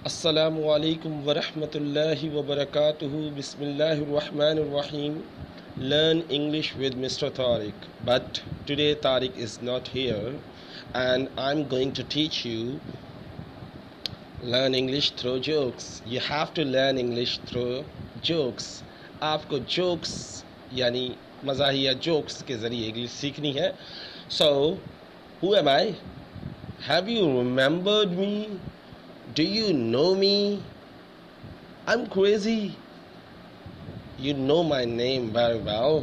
Assalamu alaikum wa rahmatullahi wa barakatuhu. Bismillahir Rahmanir Rahim. Learn English with Mr. Tariq. But today Tariq is not here and I'm going to teach you learn English through jokes. You have to learn English through jokes. आपको jokes यानी मज़ाहिया jokes के ज़रिए English सीखनी है. So, who am I? Have you remembered me? Do you know me? I'm crazy. You know my name very well.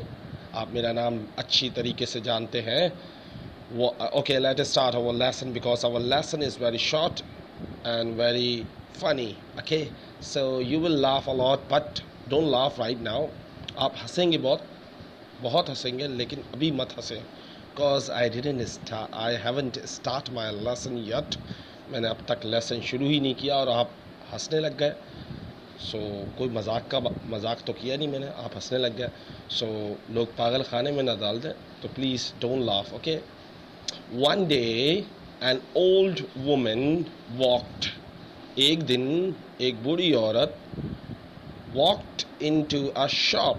आप मेरा नाम अच्छी तरीके से जानते हैं. Okay, let us start our lesson because our lesson is very short and very funny. Okay, so you will laugh a lot, but don't laugh right now. आप हंसेंगे बहुत हंसेंगे, लेकिन अभी मत हंसें. Cause I haven't start my lesson yet. मैंने अब तक लेसन शुरू ही नहीं किया और आप हंसने लग गए. सो कोई मजाक तो किया नहीं मैंने, आप हंसने लग गए. सो लोग पागल खाने में ना डाल दें, तो please don't laugh. Okay. One day an old woman walked. एक दिन एक बूढ़ी औरत वॉक्ड इनटू अ शॉप.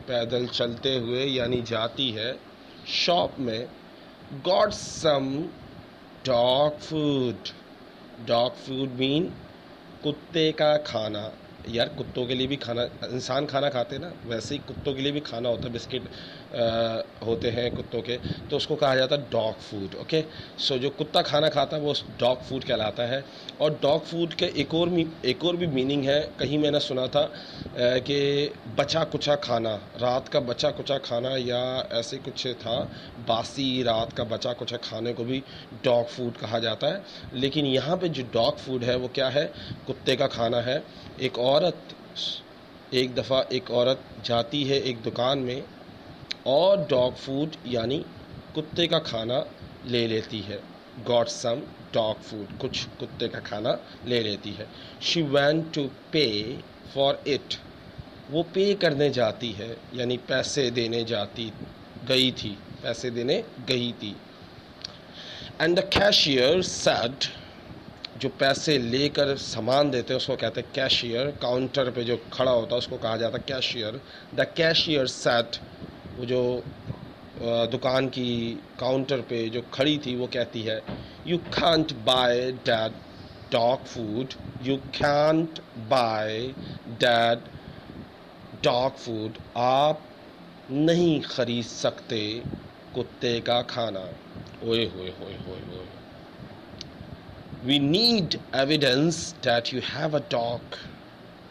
पैदल चलते हुए यानी जाती है शॉप में. Got some dog food mean कुत्ते का खाना. यार कुत्तों के लिए भी खाना, इंसान खाना खाते हैं ना, वैसे ही कुत्तों के लिए भी खाना होता है. बिस्किट होते हैं कुत्तों के, तो उसको कहा जाता है डॉग फूड. ओके. सो जो कुत्ता खाना खाता है वो डॉग फूड कहलाता है. और डॉग फूड के एक और भी मीनिंग है. कहीं मैंने सुना था कि बचा कुचा खाना, रात का बचा कुचा खाना या ऐसे कुछ था. बासी रात का बचा कुचा खाने को भी डॉग फूड कहा जाता है. लेकिन यहाँ पे जो डॉग फूड है वो क्या है? कुत्ते का खाना है. एक दफ़ा एक औरत जाती है एक दुकान में और डॉग फूड यानी कुत्ते का खाना ले लेती है. गॉट सम डॉग फूड, कुछ कुत्ते का खाना ले लेती है. शी वेंट टू पे फॉर इट. वो पे करने जाती है यानी पैसे देने गई थी. And the cashier said. जो पैसे लेकर सामान देते हैं उसको कहते हैं कैशियर. काउंटर पे जो खड़ा होता है उसको कहा जाता है कैशियर. The cashier said. वो जो दुकान की काउंटर पे जो खड़ी थी वो कहती है, you can't by that dog food. You can't by that dog food. आप नहीं खरीद सकते कुत्ते का खाना. ओए होए होए होए होए. We need evidence that you have a dog.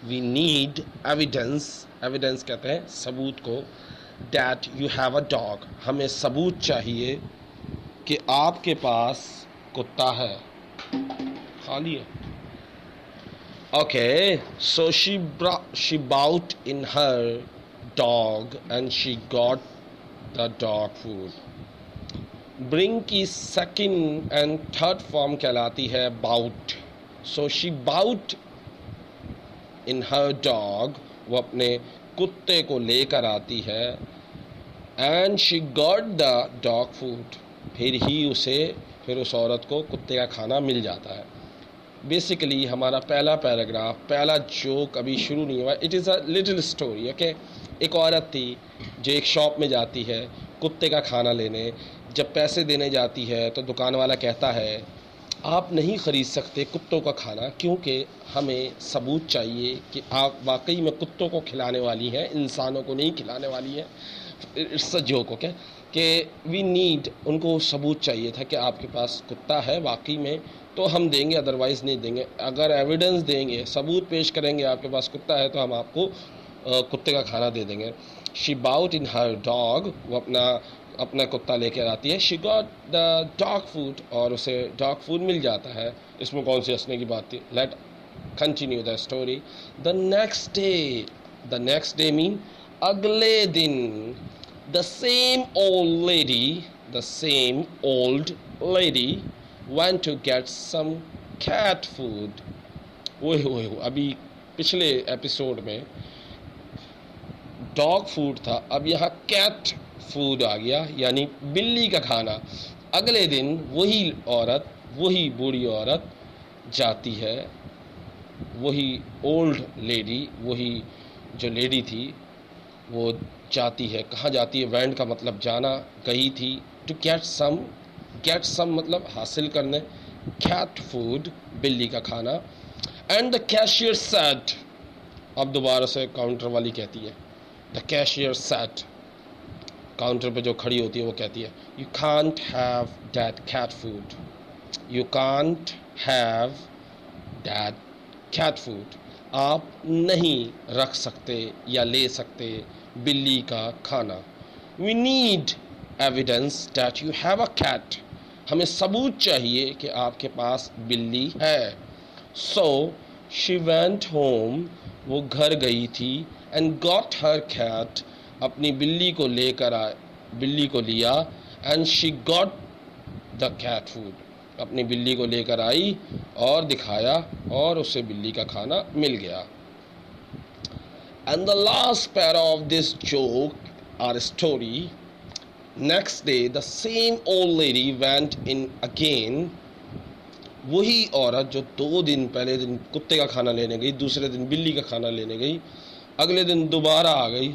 We need evidence. Evidence कहते हैं सबूत को. That you have a dog. हमें सबूत चाहिए कि आपके पास कुत्ता है. खाली है. Okay, so she bought in her dog and she got the dog food. Bring की सेकंड एंड थर्ड फॉर्म कहलाती है bought. So she bought in her dog. वो अपने कुत्ते को लेकर आती है. And she got the dog food. फिर उस औरत को कुत्ते का खाना मिल जाता है. बेसिकली हमारा पहला पैराग्राफ, पहला जोक अभी शुरू नहीं हुआ. It is a little story. Okay. एक औरत थी जो एक शॉप में जाती है कुत्ते का खाना लेने. जब पैसे देने जाती है तो दुकान वाला कहता है, आप नहीं ख़रीद सकते कुत्तों का खाना क्योंकि हमें सबूत चाहिए कि आप वाकई में कुत्तों को खिलाने वाली हैं, इंसानों को नहीं खिलाने वाली हैं. It's a joke. ओके. कि वी नीड, उनको सबूत चाहिए था कि आपके पास कुत्ता है वाकई में तो हम देंगे, अदरवाइज़ नहीं देंगे. अगर एविडेंस देंगे, सबूत पेश करेंगे आपके पास कुत्ता है तो हम आपको कुत्ते का खाना दे देंगे. She bought in her dog. वो अपना कुत्ता लेकर आती है. She got the dog food. और उसे डॉग फूड मिल जाता है. इसमें कौन सी हंसने की बात थी? Let continue the story. The next day mean अगले दिन. The same old lady went to get some cat food. ओए अभी पिछले एपिसोड में डॉग फूड था, अब यहाँ कैट फूड आ गया यानी बिल्ली का खाना. अगले दिन वही बूढ़ी औरत जाती है वही ओल्ड लेडी, वही जो लेडी थी, वो जाती है, कहाँ जाती है? वेंट का मतलब जाना, गई थी। टू गेट सम मतलब हासिल करने, कैट फूड बिल्ली का खाना। एंड द कैशियर सेड, अब दोबारा से काउंटर वाली कहती है, द कैशियर सेड, काउंटर पे जो खड़ी होती है वो कहती है, you can't have that cat food, you can't have that cat food, आप नहीं रख सकते या ले सकते बिल्ली का खाना। We need evidence that you have a cat, हमें सबूत चाहिए कि आपके पास बिल्ली है। सो शी वेंट होम, वो घर गई थी, एंड गॉट हर कैट, अपनी बिल्ली को लेकर बिल्ली को लिया, and she got the cat food, अपनी बिल्ली को लेकर आई और दिखाया, और उसे बिल्ली का खाना मिल गया। And the last para of this joke or story, next day the same old lady went in again, वही औरत जो 2 दिन पहले दिन कुत्ते का खाना लेने गई, दूसरे दिन बिल्ली का खाना लेने गई, अगले दिन दोबारा आ गई।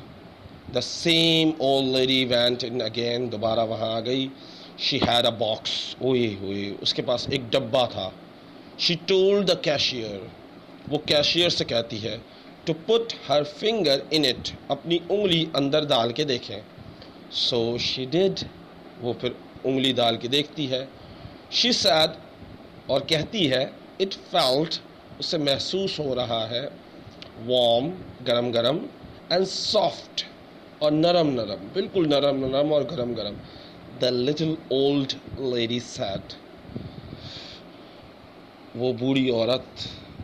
The same old lady went in again, दोबारा वहाँ आ गई। शी हैड अ बॉक्स, ओए होए, उसके पास एक डब्बा था। शी टोल्ड द कैशियर, वो कैशियर से कहती है, to put her finger in it, अपनी उंगली अंदर डाल के देखें। सो शी डिड, वो फिर उंगली डाल के देखती है। शी सैड, और कहती है, इट फेल्ट, उसे महसूस हो रहा है, वार्म, गरम गरम, एंड सॉफ्ट, और नरम नरम, बिल्कुल नरम नरम और गरम गरम। The little old lady sad, वो बूढ़ी औरत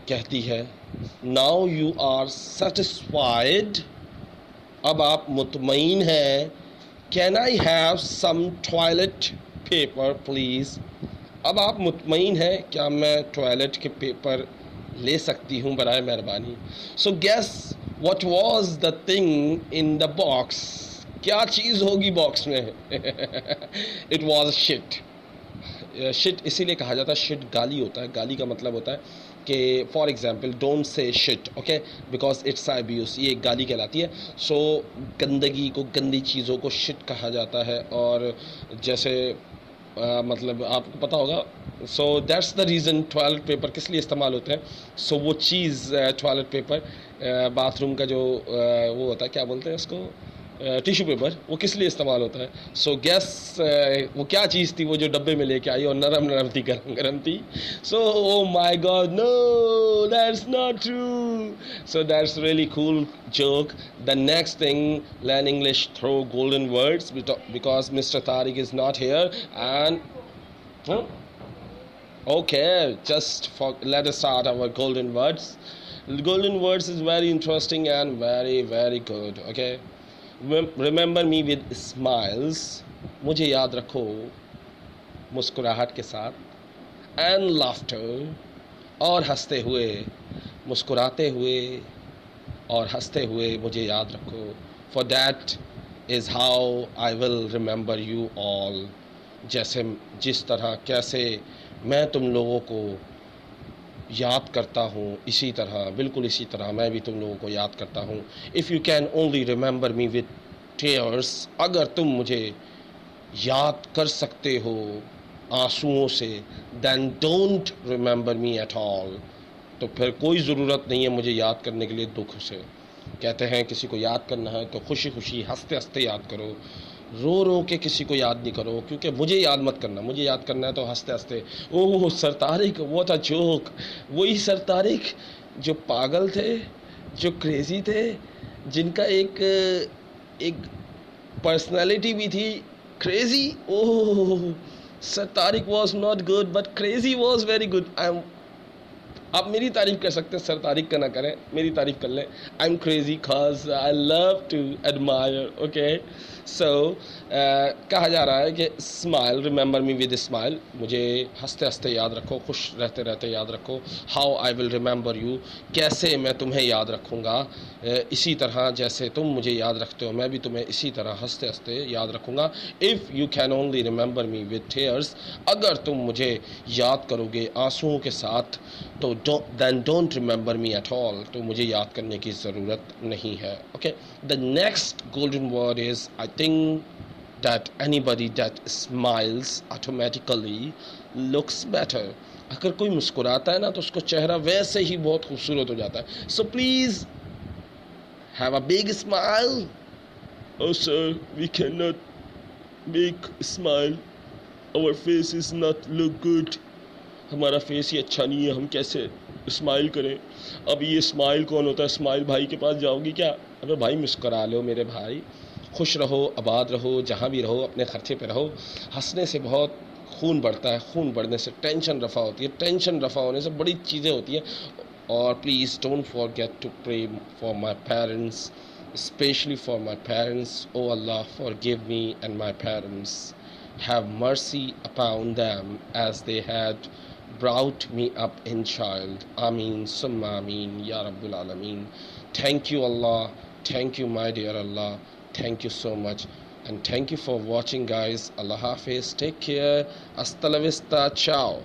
कहती है, नाउ यू आर सेटिस्फाइड, अब आप मुतमईन हैं। Can I have some toilet paper please, अब आप मुतमईन हैं, क्या मैं टॉयलेट के पेपर ले सकती हूँ बराए मेहरबानी। So guess what was the thing in the box, क्या चीज़ होगी बॉक्स में? It was shit. शिट इसीलिए कहा जाता है, शिट गाली होता है, गाली का मतलब होता है कि for example don't say shit, okay, because it's abuse, ये एक गाली कहलाती है। सो गंदगी को, गंदी चीज़ों को शिट कहा जाता है। और जैसे मतलब आपको पता होगा, so that's the reason toilet paper किस लिए इस्तेमाल होते हैं। सो वो चीज़ टॉयलेट पेपर, बाथरूम का जो वो होता है, क्या बोलते हैं उसको, टिश्यू पेपर, वो किस लिए इस्तेमाल होता है। सो गैस वो क्या चीज़ थी वो जो डब्बे में लेके आई और नरम नरम थी, गरम गरम थी। So oh my God, no that's not true. So that's really cool joke. The next thing, learn English through golden words, because Mr. Tariq is not here. And okay, let us start our golden words. Golden words is very interesting and very very good. Okay, remember me with smiles, मुझे याद रखो मुस्कुराहट के साथ, and laughter, और हंसते हुए, मुस्कुराते हुए और हंसते हुए मुझे याद रखो। For that is how I will remember you all, जैसे जिस तरह कैसे मैं तुम लोगों को याद करता हूँ, इसी तरह, बिल्कुल इसी तरह मैं भी तुम लोगों को याद करता हूँ। If you can only remember me with tears, अगर तुम मुझे याद कर सकते हो आंसुओं से, then don't remember me at all, तो फिर कोई ज़रूरत नहीं है मुझे याद करने के लिए दुख से। कहते हैं किसी को याद करना है तो खुशी खुशी हंसते हंसते याद करो, रो रो के किसी को याद नहीं करो, क्योंकि मुझे याद मत करना, मुझे याद करना है तो हंसते हंसते। Oh sir Tariq, what a joke, वही सर तारिक जो पागल थे, जो क्रेज़ी थे, जिनका एक पर्सनालिटी भी थी, crazy. Oh sir Tariq was not good but crazy was very good. आप मेरी तारीफ़ कर सकते हैं, सर तारीख का ना करें, मेरी तारीफ़ कर लें। I am crazy cause I love to admire. Okay, so कहा जा रहा है कि smile, remember me with smile, मुझे हंसते हंसते याद रखो, खुश रहते रहते याद रखो। How I will remember you, कैसे मैं तुम्हें याद रखूँगा, इसी तरह जैसे तुम मुझे याद रखते हो मैं भी तुम्हें इसी तरह हंसते हंसते याद रखूँगा। If you can only remember me with tears, अगर तुम मुझे याद करोगे आंसुओं के साथ, तो don't remember me at all. तो मुझे याद करने की ज़रूरत नहीं है. Okay, the next golden word is, I think that anybody that smiles automatically looks better. अगर कोई मुस्कुराता है ना तो उसका चेहरा वैसे ही बहुत खूबसूरत हो जाता है. So please have a big smile. Oh sir, we cannot make smile. Our faces not look good. हमारा फेस ही अच्छा नहीं है, हम कैसे स्माइल करें. अब ये स्माइल कौन होता है? स्माइल भाई के पास जाओगी क्या? अबे भाई मुस्कुरा लो मेरे भाई, खुश रहो, आबाद रहो, जहाँ भी रहो अपने खर्चे पे रहो. हंसने से बहुत खून बढ़ता है, खून बढ़ने से टेंशन रफ़ा होती है, टेंशन रफ़ा होने से बड़ी चीज़ें होती हैं. और please don't forget to pray for my parents, especially for my parents. Oh Allah, forgive me and my parents. Have mercy upon them as they had brought me up in child. Ameen summa ameen ya Rabbul Alameen. Thank you Allah, thank you my dear Allah, thank you so much, and thank you for watching guys. Allah Hafiz, take care, hasta la vista, ciao.